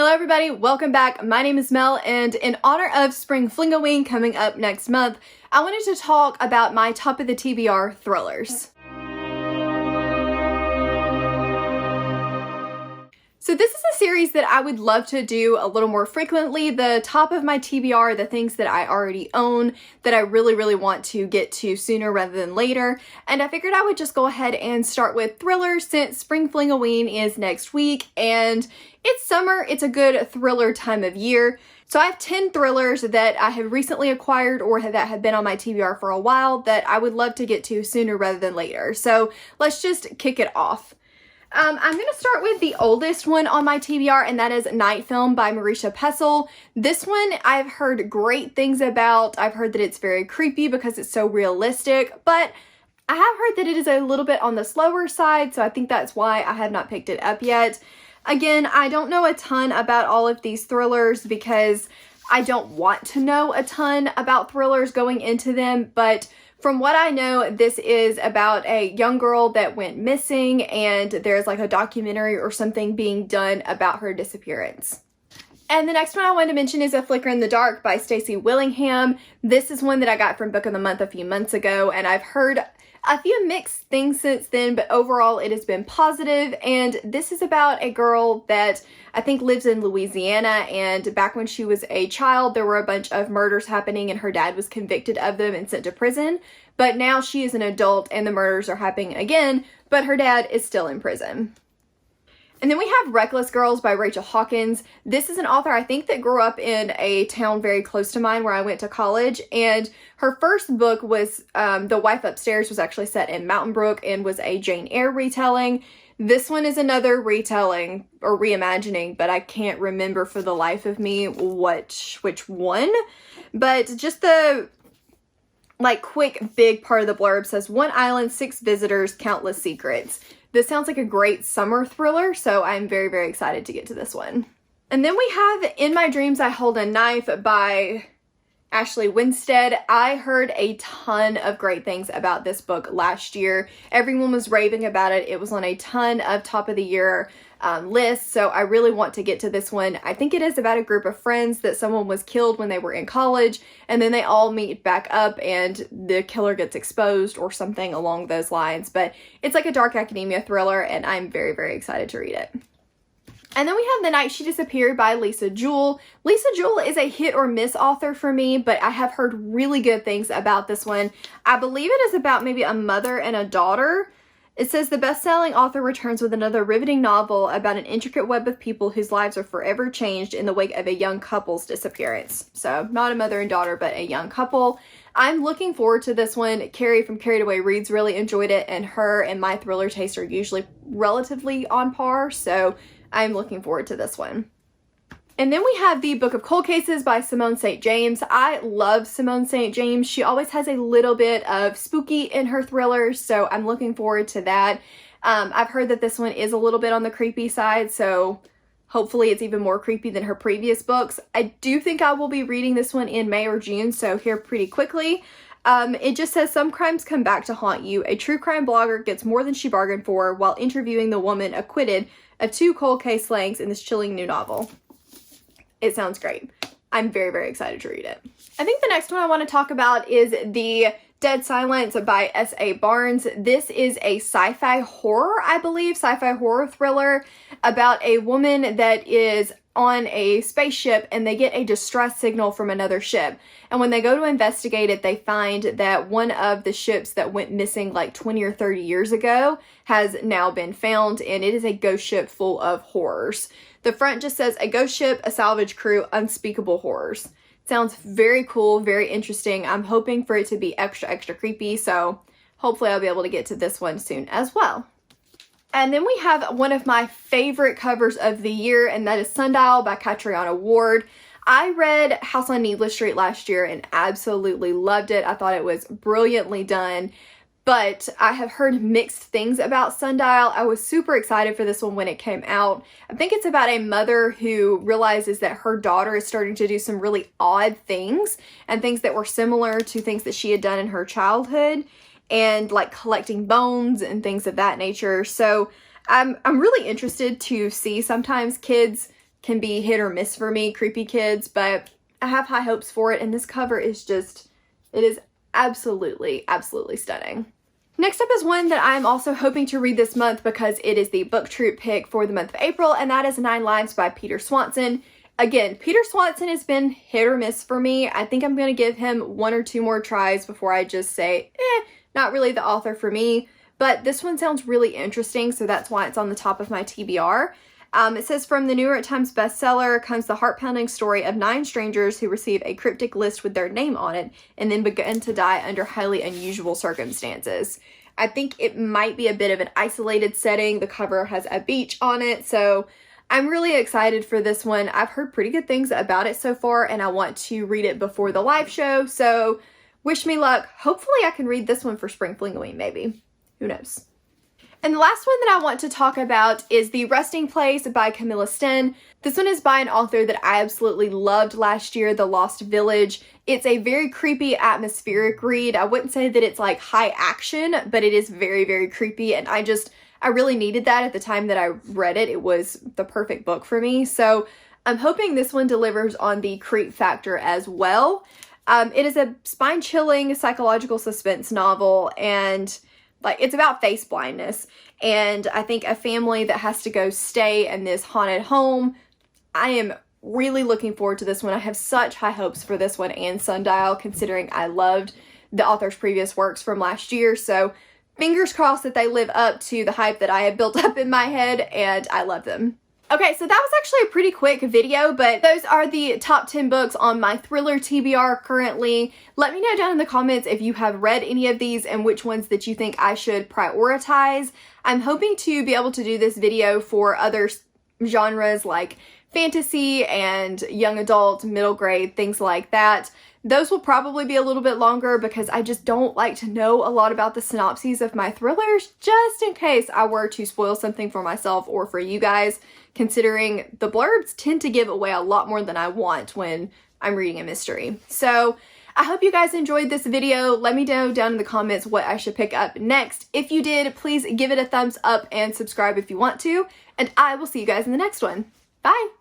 Hello everybody, welcome back. My name is Mel, and in honor of Spring Fling-A-Wing coming up next month, I wanted to talk about my top of the TBR thrillers. So this is a series that I would love to do a little more frequently. The top of my TBR, the things that I already own that I really want to get to sooner rather than later. And I figured I would just go ahead and start with thrillers since Spring Fling-A-Wing is next week and it's summer. It's a good thriller time of year. So I have 10 thrillers that I have recently acquired or that have been on my TBR for a while that I would love to get to sooner rather than later. So let's just kick it off. I'm going to start with the oldest one on my TBR, and that is Night Film by Marisha Pessl. This one I've heard great things about. I've heard that it's very creepy because it's so realistic, but I have heard that it is a little bit on the slower side, so I think that's why I have not picked it up yet. Again, I don't know a ton about all of these thrillers because I don't want to know a ton about thrillers going into them, but from what I know, this is about a young girl that went missing and there's like a documentary or something being done about her disappearance. And the next one I wanted to mention is A Flicker in the Dark by Stacey Willingham. This is one that I got from Book of the Month a few months ago, and I've heard a few mixed things since then, but overall it has been positive. And this is about a girl that I think lives in Louisiana, and back when she was a child there were a bunch of murders happening and her dad was convicted of them and sent to prison. But now she is an adult and the murders are happening again, but her dad is still in prison. And then we have Reckless Girls by Rachel Hawkins. This is an author I think that grew up in a town very close to mine where I went to college, and her first book was The Wife Upstairs was actually set in Mountain Brook and was a Jane Eyre retelling. This one is another retelling or reimagining, but I can't remember for the life of me which one. But just the quick big part of the blurb says, "One island, 6 visitors, countless secrets." This sounds like a great summer thriller, so I'm very excited to get to this one. And then we have In My Dreams I Hold a Knife by Ashley Winstead. I heard a ton of great things about this book last year. Everyone was raving about it. It was on a ton of top of the year lists, so I really want to get to this one. I think it is about a group of friends that someone was killed when they were in college, and then they all meet back up and the killer gets exposed or something along those lines. But it's like a dark academia thriller, and I'm very excited to read it. And then we have The Night She Disappeared by Lisa Jewell. Lisa Jewell is a hit or miss author for me, but I have heard really good things about this one. I believe it is about maybe a mother and a daughter. It says the best-selling author returns with another riveting novel about an intricate web of people whose lives are forever changed in the wake of a young couple's disappearance. So not a mother and daughter, but a young couple. I'm looking forward to this one. Carrie from Carried Away Reads really enjoyed it, and her and my thriller taste are usually relatively on par, so I'm looking forward to this one. And then we have the Book of Cold Cases by Simone St. James. I love Simone St. James. She always has a little bit of spooky in her thrillers, so I'm looking forward to that. I've heard that this one is a little bit on the creepy side, so hopefully it's even more creepy than her previous books. I do think I will be reading this one in May or June, so here pretty quickly. It just says, some crimes come back to haunt you. A true crime blogger gets more than she bargained for while interviewing the woman acquitted of 2 cold case slayings in this chilling new novel. It sounds great. I'm very excited to read it. I think the next one I want to talk about is The Dead Silence by S.A. Barnes. This is a sci-fi horror, I believe, sci-fi horror thriller about a woman that is on a spaceship and they get a distress signal from another ship. And when they go to investigate it, they find that one of the ships that went missing like 20 or 30 years ago has now been found, and it is a ghost ship full of horrors. The front just says, a ghost ship, a salvage crew, unspeakable horrors. Sounds very cool, very interesting. I'm hoping for it to be extra creepy, so hopefully I'll be able to get to this one soon as well. And then we have one of my favorite covers of the year, and that is Sundial by Catriona Ward. I read House on Needless Street last year and absolutely loved it. I thought it was brilliantly done. But I have heard mixed things about Sundial. I was super excited for this one when it came out. I think it's about a mother who realizes that her daughter is starting to do some really odd things and things that were similar to things that she had done in her childhood, and like collecting bones and things of that nature. So I'm really interested to see, sometimes kids can be hit or miss for me, creepy kids, but I have high hopes for it, and this cover is just, it is absolutely, absolutely stunning. Next up is one that I'm also hoping to read this month because it is the book troop pick for the month of April, and that is 9 Lives by Peter Swanson. Again, Peter Swanson has been hit or miss for me. I think I'm going to give him 1 or 2 more tries before I just say, not really the author for me. But this one sounds really interesting, so that's why it's on the top of my TBR. It says, from the New York Times bestseller comes the heart-pounding story of 9 strangers who receive a cryptic list with their name on it and then begin to die under highly unusual circumstances. I think it might be a bit of an isolated setting. The cover has a beach on it, so I'm really excited for this one. I've heard pretty good things about it so far, and I want to read it before the live show, so wish me luck. Hopefully I can read this one for Spring Flingoween, maybe. Who knows? And the last one that I want to talk about is The Resting Place by Camilla Sten. This one is by an author that I absolutely loved last year, The Lost Village. It's a very creepy, atmospheric read. I wouldn't say that it's like high action, but it is very, very creepy, and I really needed that at the time that I read it. It was the perfect book for me, so I'm hoping this one delivers on the creep factor as well. It is a spine-chilling psychological suspense novel, and it's about face blindness, and I think a family that has to go stay in this haunted home. I am really looking forward to this one. I have such high hopes for this one and Sundial, considering I loved the author's previous works from last year, so fingers crossed that they live up to the hype that I have built up in my head, and I love them. Okay, so that was actually a pretty quick video, but those are the top 10 books on my thriller TBR currently. Let me know down in the comments if you have read any of these and which ones that you think I should prioritize. I'm hoping to be able to do this video for other genres like fantasy and young adult, middle grade, things like that. Those will probably be a little bit longer because I just don't like to know a lot about the synopses of my thrillers, just in case I were to spoil something for myself or for you guys, considering the blurbs tend to give away a lot more than I want when I'm reading a mystery. So I hope you guys enjoyed this video. Let me know down in the comments what I should pick up next. If you did, please give it a thumbs up and subscribe if you want to, and I will see you guys in the next one. Bye!